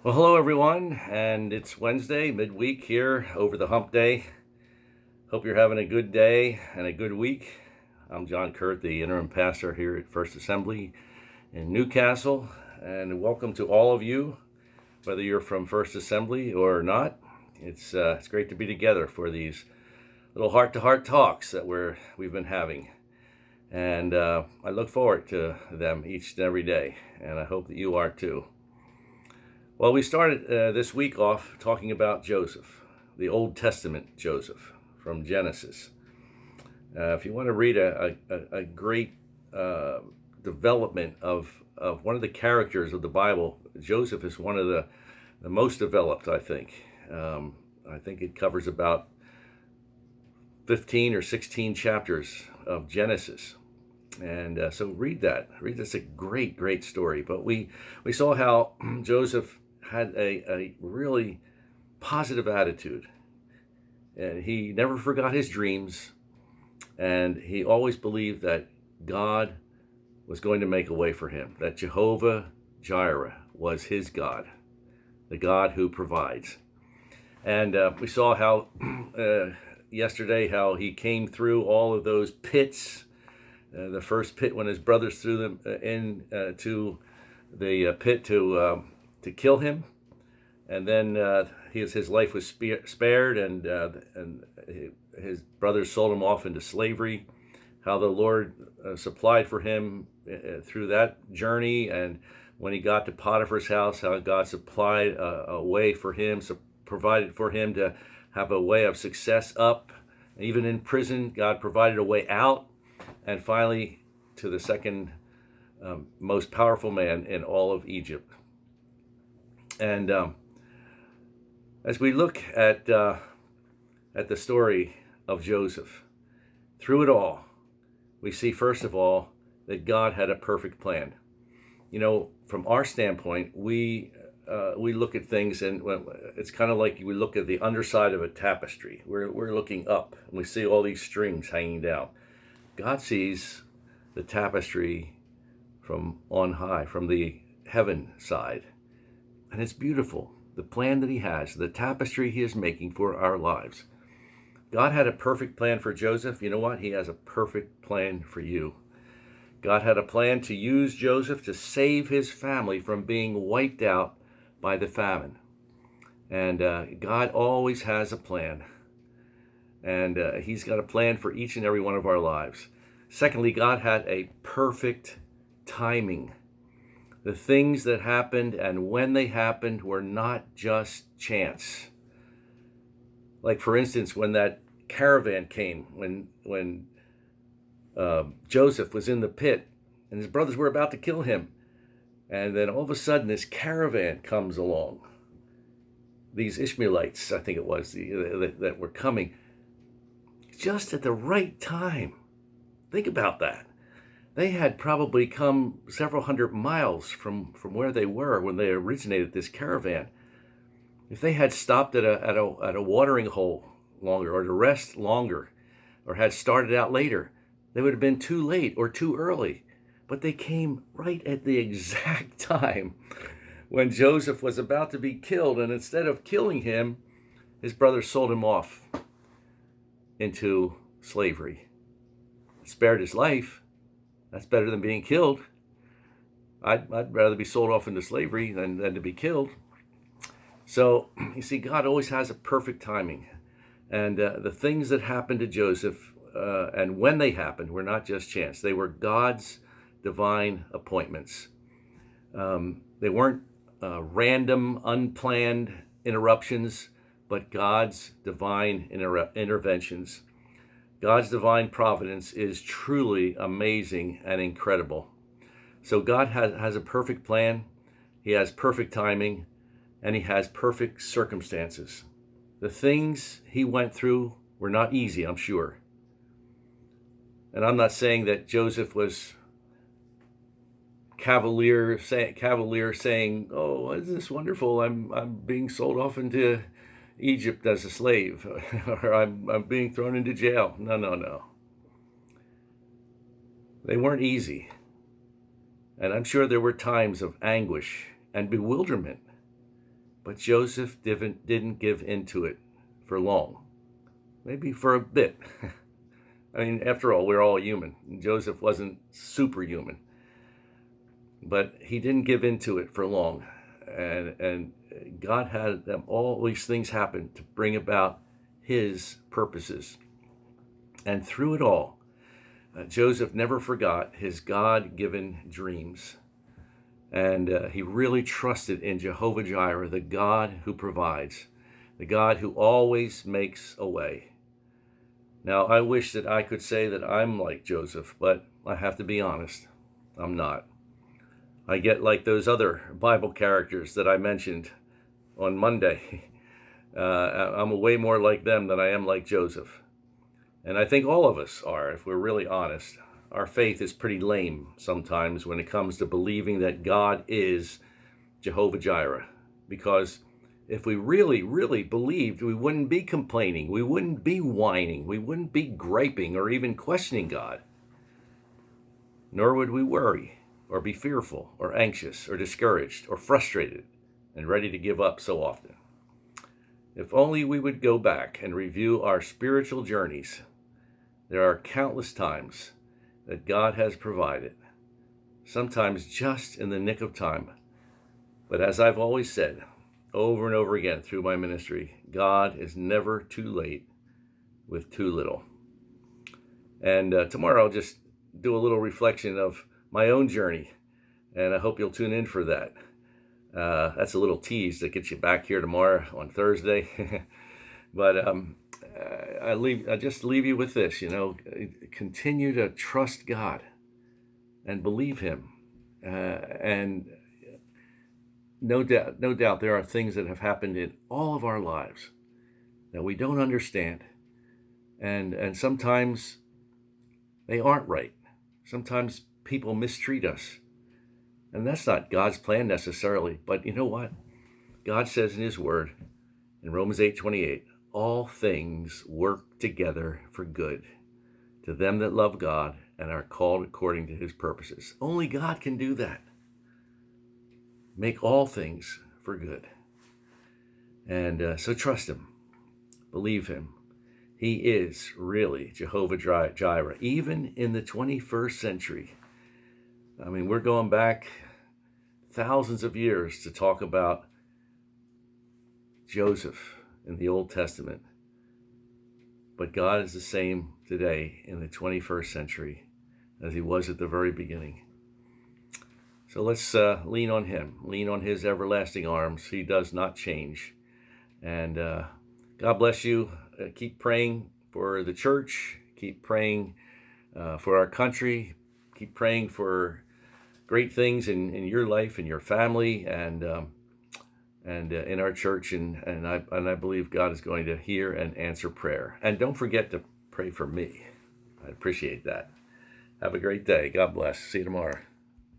Well, hello everyone, and it's Wednesday, midweek here, over the hump day. Hope you're having a good day and a good week. I'm John Kuert, the interim pastor here at First Assembly in Newcastle, and welcome to all of you, whether you're from First Assembly or not. It's great to be together for these little heart-to-heart talks that we've been having, and I look forward to them each and every day, and I hope that you are too. Well, we started this week off talking about Joseph, the Old Testament Joseph from Genesis. If you want to read a great development of one of the characters of the Bible, Joseph is one of the most developed, I think. I think it covers about 15 or 16 chapters of Genesis. And so read that. That's a great, great story. But we saw how Joseph had a really positive attitude. And he never forgot his dreams. And he always believed that God was going to make a way for him, that Jehovah Jireh was his God, the God who provides. And we saw how yesterday how he came through all of those pits. The first pit when his brothers threw them into the pit to kill him, and then his life was spared, and his brothers sold him off into slavery. How the Lord supplied for him through that journey, and when he got to Potiphar's house, how God supplied a way for him, provided for him to have a way of success up. Even in prison, God provided a way out, and finally to the second most powerful man in all of Egypt. And as we look at the story of Joseph, through it all, we see first of all that God had a perfect plan. You know, from our standpoint, we look at things, and it's kind of like we look at the underside of a tapestry. We're looking up, and we see all these strings hanging down. God sees the tapestry from on high, from the heaven side. And it's beautiful, the plan that he has, the tapestry he is making for our lives. God had a perfect plan for Joseph. You know what? He has a perfect plan for you. God had a plan to use Joseph to save his family from being wiped out by the famine. And God always has a plan. And he's got a plan for each and every one of our lives. Secondly, God had a perfect timing. The things that happened and when they happened were not just chance. Like, for instance, when that caravan came, when Joseph was in the pit and his brothers were about to kill him, and then all of a sudden this caravan comes along. These Ishmaelites, I think it was, that were coming just at the right time. Think about that. They had probably come several hundred miles from where they were when they originated this caravan. If they had stopped at a watering hole longer, or to rest longer, or had started out later, they would have been too late or too early. But they came right at the exact time when Joseph was about to be killed, and instead of killing him, his brothers sold him off into slavery. Spared his life. That's better than being killed. I'd rather be sold off into slavery than to be killed. So, you see, God always has a perfect timing. And the things that happened to Joseph, and when they happened, were not just chance. They were God's divine appointments. They weren't random, unplanned interruptions, but God's divine interventions. God's divine providence is truly amazing and incredible. So God has a perfect plan, he has perfect timing, and he has perfect circumstances. The things he went through were not easy, I'm sure. And I'm not saying that Joseph was cavalier saying, "Oh, isn't this wonderful? I'm being sold off into Egypt as a slave," or I'm being thrown into jail. No. They weren't easy. And I'm sure there were times of anguish and bewilderment. But Joseph didn't give into it for long, maybe for a bit. I mean, after all, we're all human. Joseph wasn't superhuman, but he didn't give into it for long. And God had them all these things happen to bring about his purposes. And through it all, Joseph never forgot his God-given dreams. And he really trusted in Jehovah Jireh, the God who provides, the God who always makes a way. Now, I wish that I could say that I'm like Joseph, but I have to be honest, I'm not. I get like those other Bible characters that I mentioned on Monday. I'm way more like them than I am like Joseph. And I think all of us are, if we're really honest. Our faith is pretty lame sometimes when it comes to believing that God is Jehovah Jireh. Because if we really, really believed, we wouldn't be complaining, we wouldn't be whining, we wouldn't be griping or even questioning God. Nor would we worry or be fearful or anxious or discouraged or frustrated and ready to give up so often. If only we would go back and review our spiritual journeys. There are countless times that God has provided, sometimes just in the nick of time. But as I've always said, over and over again through my ministry, God is never too late with too little. And tomorrow I'll just do a little reflection of my own journey, and I hope you'll tune in for that. That's a little tease that gets you back here tomorrow on Thursday. But I just leave you with this, continue to trust God and believe him. And no doubt there are things that have happened in all of our lives that we don't understand. And sometimes they aren't right. Sometimes people mistreat us. And that's not God's plan necessarily. But you know what? God says in his word, in Romans 8:28, all things work together for good to them that love God and are called according to his purposes. Only God can do that. Make all things for good. And so trust him. Believe him. He is really Jehovah Jireh, even in the 21st century. I mean, we're going back thousands of years to talk about Joseph in the Old Testament. But God is the same today in the 21st century as he was at the very beginning. So let's lean on him, lean on his everlasting arms. He does not change. And God bless you. Keep praying for the church. Keep praying for our country. Keep praying for great things in your life and your family and in our church. And I believe God is going to hear and answer prayer. And don't forget to pray for me. I appreciate that. Have a great day. God bless. See you tomorrow.